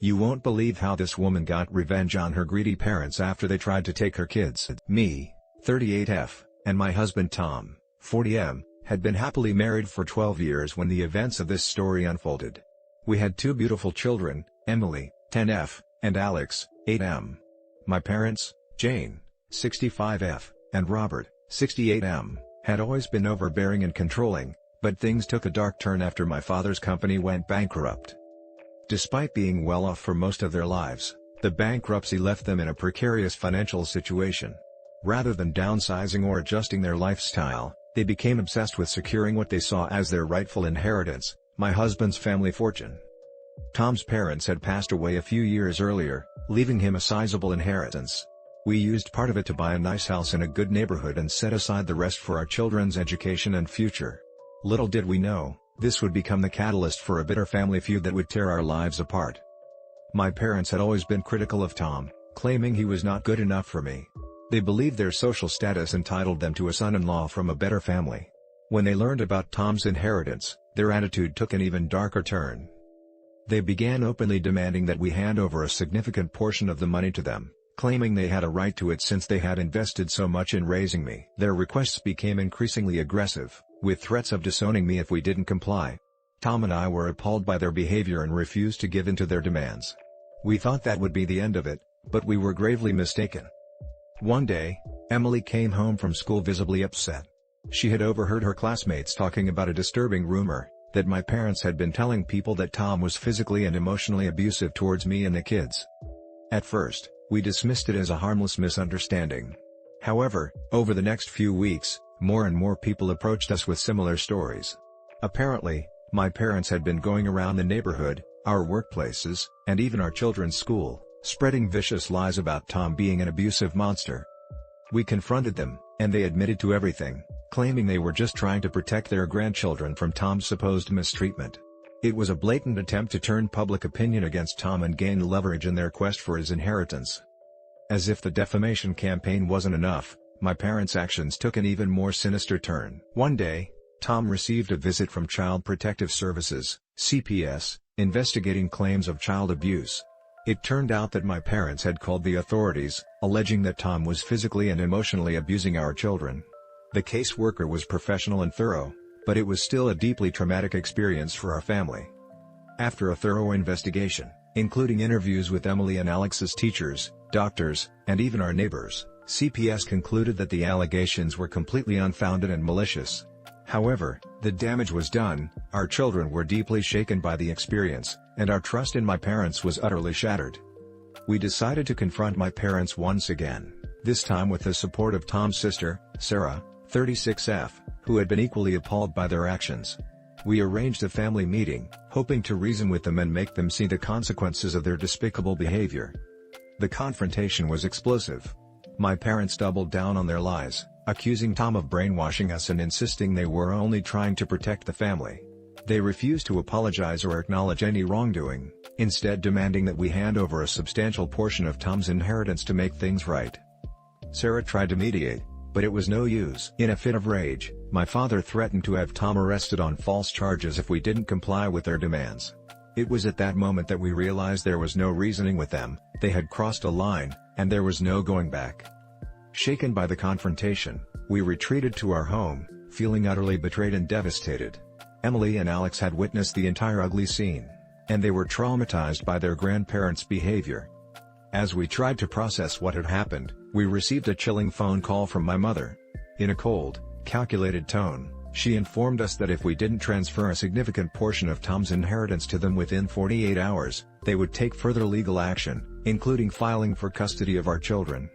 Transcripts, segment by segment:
You won't believe how this woman got revenge on her greedy parents after they tried to take her kids. Me, 38F, and my husband Tom, 40M, had been happily married for 12 years when the events of this story unfolded. We had two beautiful children, Emily, 10F, and Alex, 8M. My parents, Jane, 65F, and Robert, 68M, had always been overbearing and controlling, but things took a dark turn after my father's company went bankrupt. Despite being well off for most of their lives, the bankruptcy left them in a precarious financial situation. Rather than downsizing or adjusting their lifestyle, they became obsessed with securing what they saw as their rightful inheritance, my husband's family fortune. Tom's parents had passed away a few years earlier, leaving him a sizable inheritance. We used part of it to buy a nice house in a good neighborhood and set aside the rest for our children's education and future. Little did we know, this would become the catalyst for a bitter family feud that would tear our lives apart. My parents had always been critical of Tom, claiming he was not good enough for me. They believed their social status entitled them to a son-in-law from a better family. When they learned about Tom's inheritance, their attitude took an even darker turn. They began openly demanding that we hand over a significant portion of the money to them, claiming they had a right to it since they had invested so much in raising me. Their requests became increasingly aggressive, with threats of disowning me if we didn't comply. Tom and I were appalled by their behavior and refused to give in to their demands. We thought that would be the end of it, but we were gravely mistaken. One day, Emily came home from school visibly upset. She had overheard her classmates talking about a disturbing rumor, that my parents had been telling people that Tom was physically and emotionally abusive towards me and the kids. At first, we dismissed it as a harmless misunderstanding. However, over the next few weeks, more and more people approached us with similar stories. Apparently, my parents had been going around the neighborhood, our workplaces, and even our children's school, spreading vicious lies about Tom being an abusive monster. We confronted them, and they admitted to everything, claiming they were just trying to protect their grandchildren from Tom's supposed mistreatment. It was a blatant attempt to turn public opinion against Tom and gain leverage in their quest for his inheritance. As if the defamation campaign wasn't enough, my parents' actions took an even more sinister turn. One day, Tom received a visit from Child Protective Services, CPS, investigating claims of child abuse. It turned out that my parents had called the authorities, alleging that Tom was physically and emotionally abusing our children. The caseworker was professional and thorough, but it was still a deeply traumatic experience for our family. After a thorough investigation, including interviews with Emily and Alex's teachers, doctors, and even our neighbors, CPS concluded that the allegations were completely unfounded and malicious. However, the damage was done, our children were deeply shaken by the experience, and our trust in my parents was utterly shattered. We decided to confront my parents once again, this time with the support of Tom's sister, Sarah, 36F, who had been equally appalled by their actions. We arranged a family meeting, hoping to reason with them and make them see the consequences of their despicable behavior. The confrontation was explosive. My parents doubled down on their lies, accusing Tom of brainwashing us and insisting they were only trying to protect the family. They refused to apologize or acknowledge any wrongdoing, instead demanding that we hand over a substantial portion of Tom's inheritance to make things right. Sarah tried to mediate, but it was no use. In a fit of rage, my father threatened to have Tom arrested on false charges if we didn't comply with their demands. It was at that moment that we realized there was no reasoning with them, they had crossed a line, and there was no going back. Shaken by the confrontation, we retreated to our home, feeling utterly betrayed and devastated. Emily and Alex had witnessed the entire ugly scene, and they were traumatized by their grandparents' behavior. As we tried to process what had happened, we received a chilling phone call from my mother. In a cold, calculated tone, she informed us that if we didn't transfer a significant portion of Tom's inheritance to them within 48 hours, they would take further legal action, including filing for custody of our children.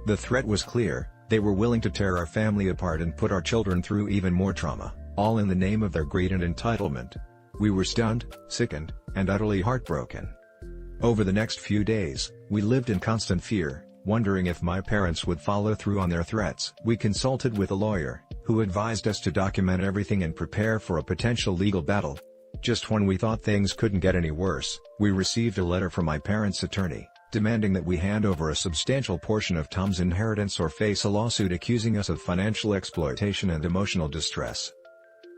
The threat was clear, they were willing to tear our family apart and put our children through even more trauma, all in the name of their greed and entitlement. We were stunned, sickened, and utterly heartbroken. Over the next few days, we lived in constant fear, wondering if my parents would follow through on their threats. We consulted with a lawyer, who advised us to document everything and prepare for a potential legal battle. Just when we thought things couldn't get any worse, we received a letter from my parents' attorney, demanding that we hand over a substantial portion of Tom's inheritance or face a lawsuit accusing us of financial exploitation and emotional distress.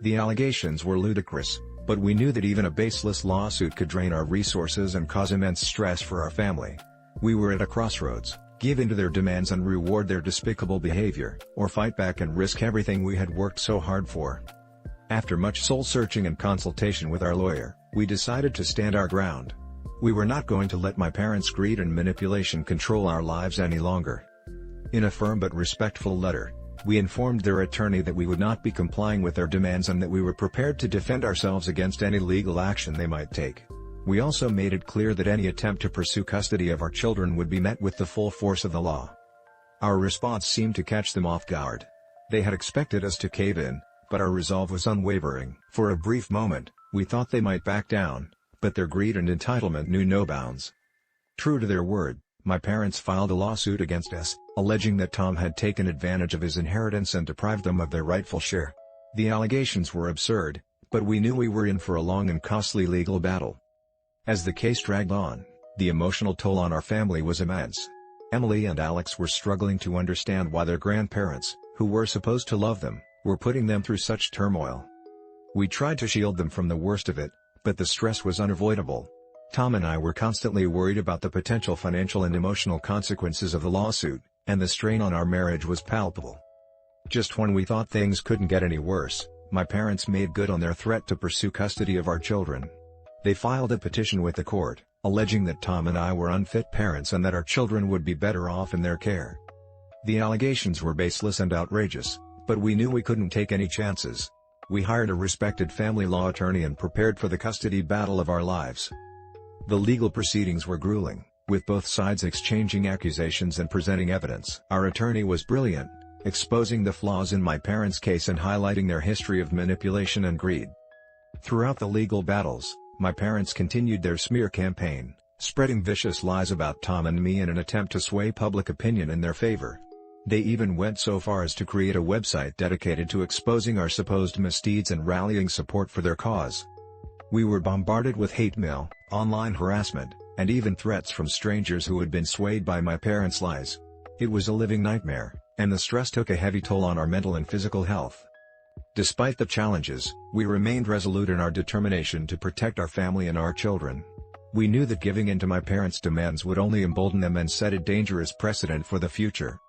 The allegations were ludicrous. But we knew that even a baseless lawsuit could drain our resources and cause immense stress for our family. We were at a crossroads: give in to their demands and reward their despicable behavior, or fight back and risk everything we had worked so hard for. After much soul-searching and consultation with our lawyer, we decided to stand our ground. We were not going to let my parents' greed and manipulation control our lives any longer. In a firm but respectful letter, we informed their attorney that we would not be complying with their demands and that we were prepared to defend ourselves against any legal action they might take. We also made it clear that any attempt to pursue custody of our children would be met with the full force of the law. Our response seemed to catch them off guard. They had expected us to cave in, but our resolve was unwavering. For a brief moment, we thought they might back down, but their greed and entitlement knew no bounds. True to their word, my parents filed a lawsuit against us, alleging that Tom had taken advantage of his inheritance and deprived them of their rightful share. The allegations were absurd, but we knew we were in for a long and costly legal battle. As the case dragged on, the emotional toll on our family was immense. Emily and Alex were struggling to understand why their grandparents, who were supposed to love them, were putting them through such turmoil. We tried to shield them from the worst of it, but the stress was unavoidable. Tom and I were constantly worried about the potential financial and emotional consequences of the lawsuit, and the strain on our marriage was palpable. Just when we thought things couldn't get any worse, my parents made good on their threat to pursue custody of our children. They filed a petition with the court, alleging that Tom and I were unfit parents and that our children would be better off in their care. The allegations were baseless and outrageous, but we knew we couldn't take any chances. We hired a respected family law attorney and prepared for the custody battle of our lives. The legal proceedings were grueling, with both sides exchanging accusations and presenting evidence. Our attorney was brilliant, exposing the flaws in my parents' case and highlighting their history of manipulation and greed. Throughout the legal battles, my parents continued their smear campaign, spreading vicious lies about Tom and me in an attempt to sway public opinion in their favor. They even went so far as to create a website dedicated to exposing our supposed misdeeds and rallying support for their cause. We were bombarded with hate mail, online harassment, and even threats from strangers who had been swayed by my parents' lies. It was a living nightmare, and the stress took a heavy toll on our mental and physical health. Despite the challenges, we remained resolute in our determination to protect our family and our children. We knew that giving in to my parents' demands would only embolden them and set a dangerous precedent for the future.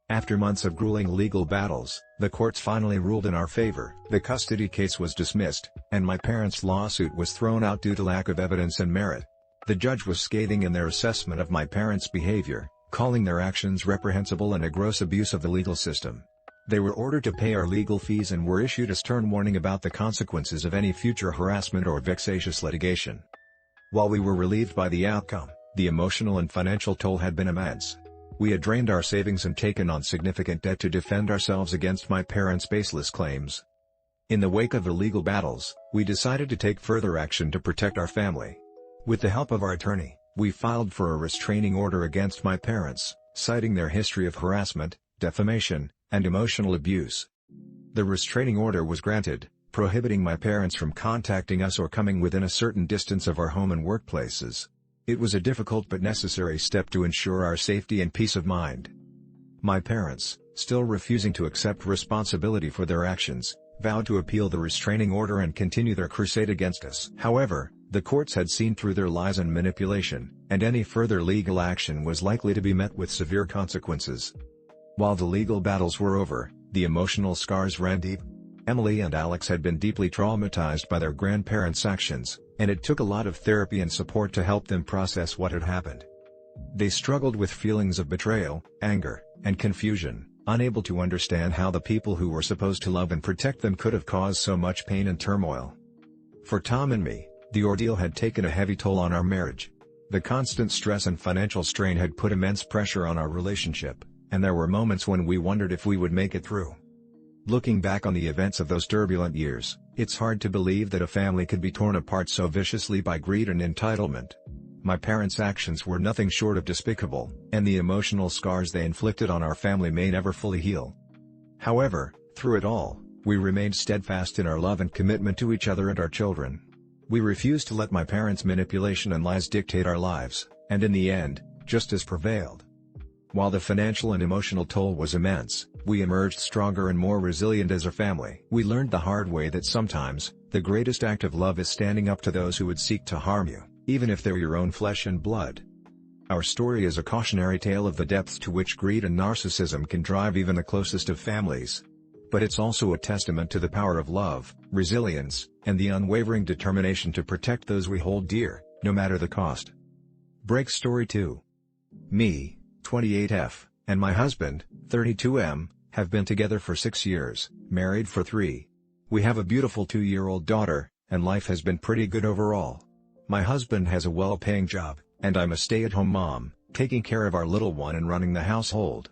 After months of grueling legal battles, the courts finally ruled in our favor. The custody case was dismissed, and my parents' lawsuit was thrown out due to lack of evidence and merit. The judge was scathing in their assessment of my parents' behavior, calling their actions reprehensible and a gross abuse of the legal system. They were ordered to pay our legal fees and were issued a stern warning about the consequences of any future harassment or vexatious litigation. While we were relieved by the outcome, the emotional and financial toll had been immense. We had drained our savings and taken on significant debt to defend ourselves against my parents' baseless claims. In the wake of the legal battles, we decided to take further action to protect our family. With the help of our attorney, we filed for a restraining order against my parents, citing their history of harassment, defamation, and emotional abuse. The restraining order was granted, prohibiting my parents from contacting us or coming within a certain distance of our home and workplaces. It was a difficult but necessary step to ensure our safety and peace of mind. My parents, still refusing to accept responsibility for their actions, vowed to appeal the restraining order and continue their crusade against us. However, the courts had seen through their lies and manipulation, and any further legal action was likely to be met with severe consequences. While the legal battles were over, the emotional scars ran deep. Emily and Alex had been deeply traumatized by their grandparents' actions, and it took a lot of therapy and support to help them process what had happened. They struggled with feelings of betrayal, anger, and confusion, unable to understand how the people who were supposed to love and protect them could have caused so much pain and turmoil. For Tom and me, the ordeal had taken a heavy toll on our marriage. The constant stress and financial strain had put immense pressure on our relationship, and there were moments when we wondered if we would make it through. Looking back on the events of those turbulent years, it's hard to believe that a family could be torn apart so viciously by greed and entitlement. My parents' actions were nothing short of despicable, and the emotional scars they inflicted on our family may never fully heal. However, through it all, we remained steadfast in our love and commitment to each other and our children. We refused to let my parents' manipulation and lies dictate our lives, and in the end, justice prevailed. While the financial and emotional toll was immense, we emerged stronger and more resilient as a family. We learned the hard way that sometimes, the greatest act of love is standing up to those who would seek to harm you, even if they're your own flesh and blood. Our story is a cautionary tale of the depths to which greed and narcissism can drive even the closest of families. But it's also a testament to the power of love, resilience, and the unwavering determination to protect those we hold dear, no matter the cost. Break Story 2. Me, 28F, and my husband, 32M, have been together for 6 years, married for 3. We have a beautiful 2-year-old daughter, and life has been pretty good overall. My husband has a well-paying job, and I'm a stay-at-home mom, taking care of our little one and running the household.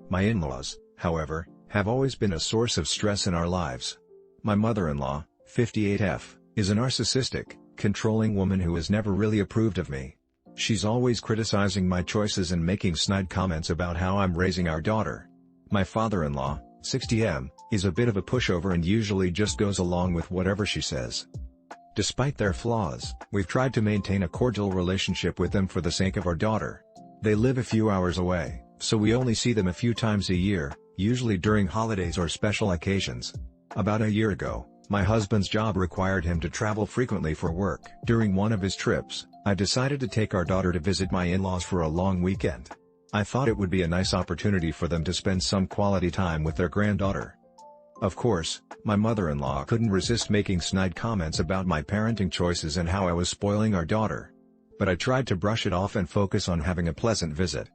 My in-laws, however, have always been a source of stress in our lives. My mother-in-law, 58F, is a narcissistic, controlling woman who has never really approved of me. She's always criticizing my choices and making snide comments about how I'm raising our daughter. My father-in-law, 60M, is a bit of a pushover and usually just goes along with whatever she says. Despite their flaws, we've tried to maintain a cordial relationship with them for the sake of our daughter. They live a few hours away, so we only see them a few times a year, usually during holidays or special occasions. About a year ago, my husband's job required him to travel frequently for work. During one of his trips, I decided to take our daughter to visit my in-laws for a long weekend. I thought it would be a nice opportunity for them to spend some quality time with their granddaughter. Of course, my mother-in-law couldn't resist making snide comments about my parenting choices and how I was spoiling our daughter. But I tried to brush it off and focus on having a pleasant visit.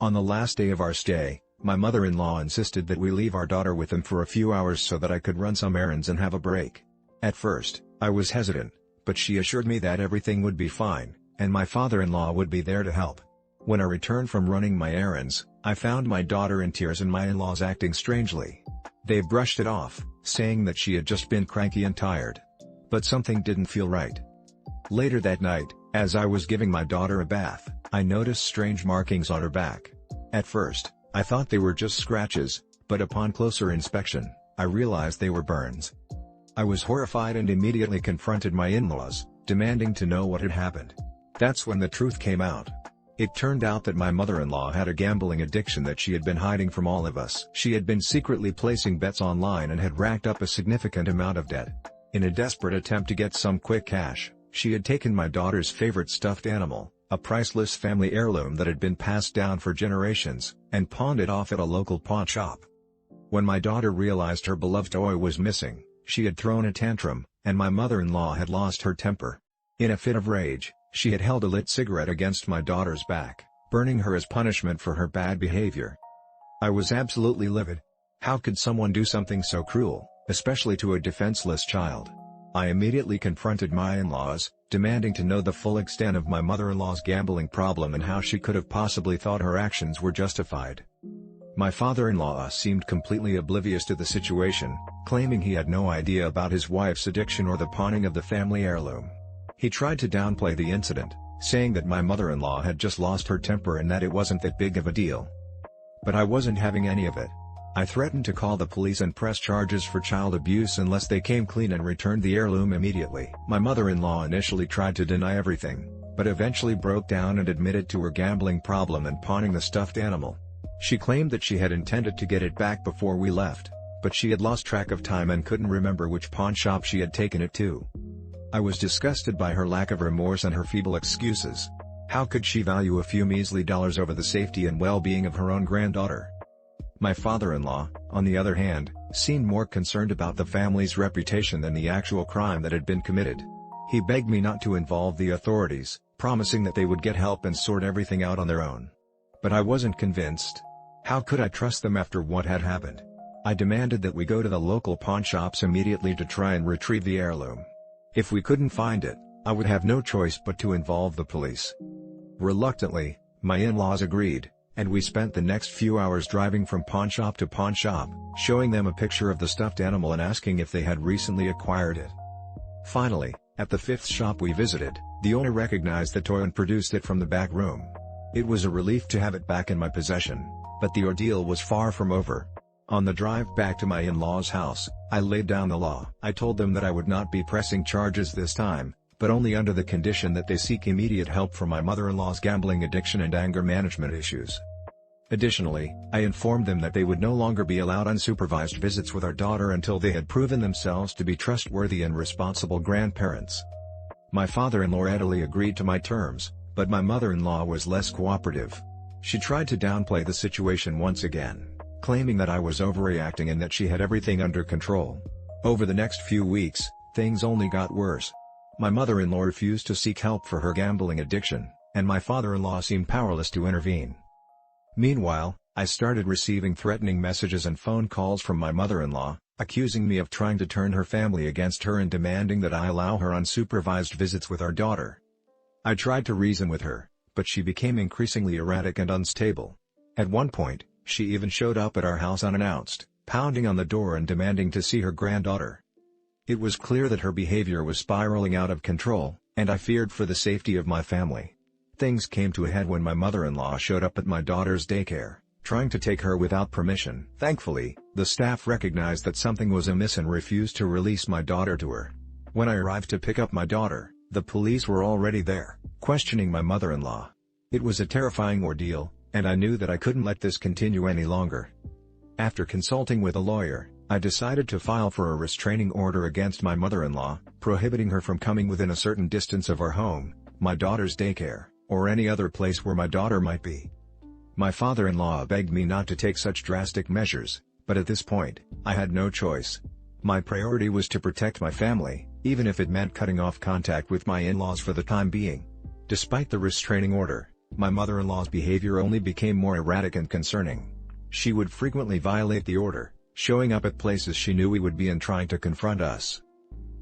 On the last day of our stay, my mother-in-law insisted that we leave our daughter with them for a few hours so that I could run some errands and have a break. At first, I was hesitant, but she assured me that everything would be fine, and my father-in-law would be there to help. When I returned from running my errands, I found my daughter in tears and my in-laws acting strangely. They brushed it off, saying that she had just been cranky and tired. But something didn't feel right. Later that night, as I was giving my daughter a bath, I noticed strange markings on her back. At first, I thought they were just scratches, but upon closer inspection, I realized they were burns. I was horrified and immediately confronted my in-laws, demanding to know what had happened. That's when the truth came out. It turned out that my mother-in-law had a gambling addiction that she had been hiding from all of us. She had been secretly placing bets online and had racked up a significant amount of debt. In a desperate attempt to get some quick cash, she had taken my daughter's favorite stuffed animal, a priceless family heirloom that had been passed down for generations, and pawned it off at a local pawn shop. When my daughter realized her beloved toy was missing, she had thrown a tantrum, and my mother-in-law had lost her temper. In a fit of rage, she had held a lit cigarette against my daughter's back, burning her as punishment for her bad behavior. I was absolutely livid. How could someone do something so cruel, especially to a defenseless child? I immediately confronted my in-laws, demanding to know the full extent of my mother-in-law's gambling problem and how she could have possibly thought her actions were justified. My father-in-law seemed completely oblivious to the situation, claiming he had no idea about his wife's addiction or the pawning of the family heirloom. He tried to downplay the incident, saying that my mother-in-law had just lost her temper and that it wasn't that big of a deal. But I wasn't having any of it. I threatened to call the police and press charges for child abuse unless they came clean and returned the heirloom immediately. My mother-in-law initially tried to deny everything, but eventually broke down and admitted to her gambling problem and pawning the stuffed animal. She claimed that she had intended to get it back before we left, but she had lost track of time and couldn't remember which pawn shop she had taken it to. I was disgusted by her lack of remorse and her feeble excuses. How could she value a few measly dollars over the safety and well-being of her own granddaughter? My father-in-law, on the other hand, seemed more concerned about the family's reputation than the actual crime that had been committed. He begged me not to involve the authorities, promising that they would get help and sort everything out on their own. But I wasn't convinced. How could I trust them after what had happened? I demanded that we go to the local pawn shops immediately to try and retrieve the heirloom. If we couldn't find it, I would have no choice but to involve the police. Reluctantly, my in-laws agreed, and we spent the next few hours driving from pawn shop to pawn shop, showing them a picture of the stuffed animal and asking if they had recently acquired it. Finally, at the 5th shop we visited, the owner recognized the toy and produced it from the back room. It was a relief to have it back in my possession, but the ordeal was far from over. On the drive back to my in-laws' house, I laid down the law. I told them that I would not be pressing charges this time, but only under the condition that they seek immediate help for my mother-in-law's gambling addiction and anger management issues. Additionally, I informed them that they would no longer be allowed unsupervised visits with our daughter until they had proven themselves to be trustworthy and responsible grandparents. My father-in-law readily agreed to my terms, but my mother-in-law was less cooperative. She tried to downplay the situation once again, claiming that I was overreacting and that she had everything under control. Over the next few weeks, things only got worse. My mother-in-law refused to seek help for her gambling addiction, and my father-in-law seemed powerless to intervene. Meanwhile, I started receiving threatening messages and phone calls from my mother-in-law, accusing me of trying to turn her family against her and demanding that I allow her unsupervised visits with our daughter. I tried to reason with her, but she became increasingly erratic and unstable. At one point, she even showed up at our house unannounced, pounding on the door and demanding to see her granddaughter. It was clear that her behavior was spiraling out of control, and I feared for the safety of my family. Things came to a head when my mother-in-law showed up at my daughter's daycare, trying to take her without permission. Thankfully, the staff recognized that something was amiss and refused to release my daughter to her. When I arrived to pick up my daughter, the police were already there, questioning my mother-in-law. It was a terrifying ordeal, and I knew that I couldn't let this continue any longer. After consulting with a lawyer, I decided to file for a restraining order against my mother-in-law, prohibiting her from coming within a certain distance of our home, my daughter's daycare, or any other place where my daughter might be. My father-in-law begged me not to take such drastic measures, but at this point, I had no choice. My priority was to protect my family, even if it meant cutting off contact with my in-laws for the time being. Despite the restraining order, my mother-in-law's behavior only became more erratic and concerning. She would frequently violate the order, showing up at places she knew we would be and trying to confront us.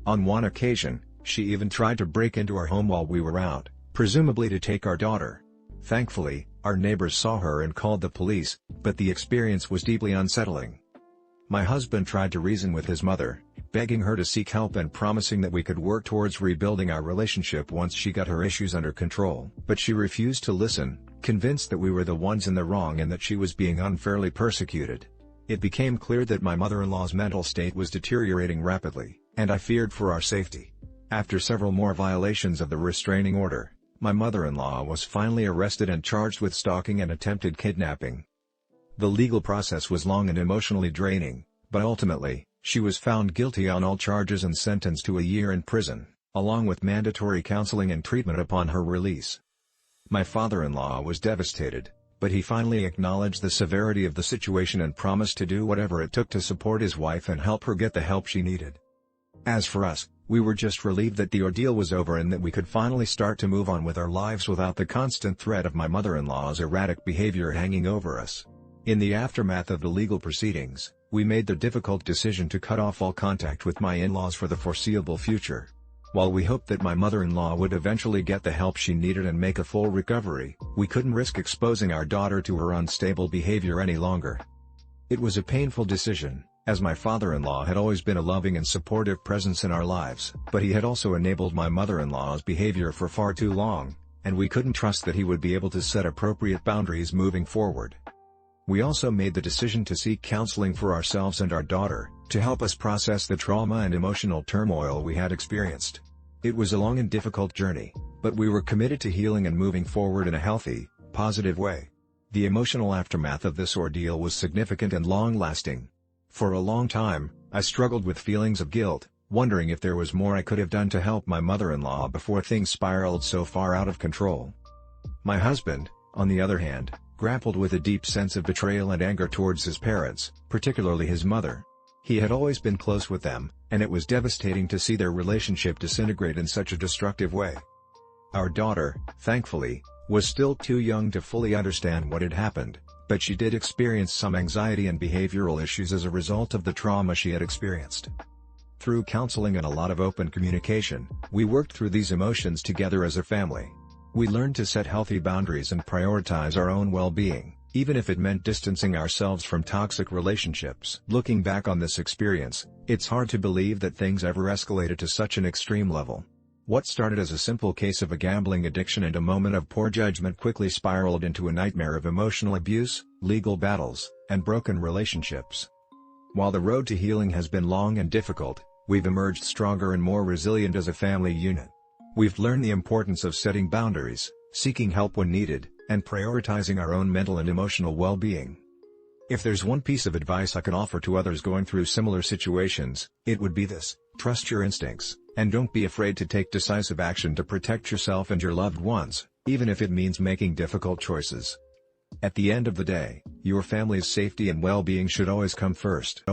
On one occasion, she even tried to break into our home while we were out, presumably to take our daughter. Thankfully, our neighbors saw her and called the police, but the experience was deeply unsettling. My husband tried to reason with his mother, begging her to seek help and promising that we could work towards rebuilding our relationship once she got her issues under control. But she refused to listen, convinced that we were the ones in the wrong and that she was being unfairly persecuted. It became clear that my mother-in-law's mental state was deteriorating rapidly, and I feared for our safety. After several more violations of the restraining order, my mother-in-law was finally arrested and charged with stalking and attempted kidnapping. The legal process was long and emotionally draining, but ultimately, she was found guilty on all charges and sentenced to a year in prison, along with mandatory counseling and treatment upon her release. My father-in-law was devastated, but he finally acknowledged the severity of the situation and promised to do whatever it took to support his wife and help her get the help she needed. As for us, we were just relieved that the ordeal was over and that we could finally start to move on with our lives without the constant threat of my mother-in-law's erratic behavior hanging over us. In the aftermath of the legal proceedings, we made the difficult decision to cut off all contact with my in-laws for the foreseeable future. While we hoped that my mother-in-law would eventually get the help she needed and make a full recovery, we couldn't risk exposing our daughter to her unstable behavior any longer. It was a painful decision, as my father-in-law had always been a loving and supportive presence in our lives, but he had also enabled my mother-in-law's behavior for far too long, and we couldn't trust that he would be able to set appropriate boundaries moving forward. We also made the decision to seek counseling for ourselves and our daughter, to help us process the trauma and emotional turmoil we had experienced. It was a long and difficult journey, but we were committed to healing and moving forward in a healthy, positive way. The emotional aftermath of this ordeal was significant and long-lasting. For a long time, I struggled with feelings of guilt, wondering if there was more I could have done to help my mother-in-law before things spiraled so far out of control. My husband, on the other hand, grappled with a deep sense of betrayal and anger towards his parents, particularly his mother. He had always been close with them, and it was devastating to see their relationship disintegrate in such a destructive way. Our daughter, thankfully, was still too young to fully understand what had happened, but she did experience some anxiety and behavioral issues as a result of the trauma she had experienced. Through counseling and a lot of open communication, we worked through these emotions together as a family. We learned to set healthy boundaries and prioritize our own well-being, even if it meant distancing ourselves from toxic relationships. Looking back on this experience, it's hard to believe that things ever escalated to such an extreme level. What started as a simple case of a gambling addiction and a moment of poor judgment quickly spiraled into a nightmare of emotional abuse, legal battles, and broken relationships. While the road to healing has been long and difficult, we've emerged stronger and more resilient as a family unit. We've learned the importance of setting boundaries, seeking help when needed, and prioritizing our own mental and emotional well-being. If there's one piece of advice I can offer to others going through similar situations, it would be this: trust your instincts, and don't be afraid to take decisive action to protect yourself and your loved ones, even if it means making difficult choices. At the end of the day, your family's safety and well-being should always come first.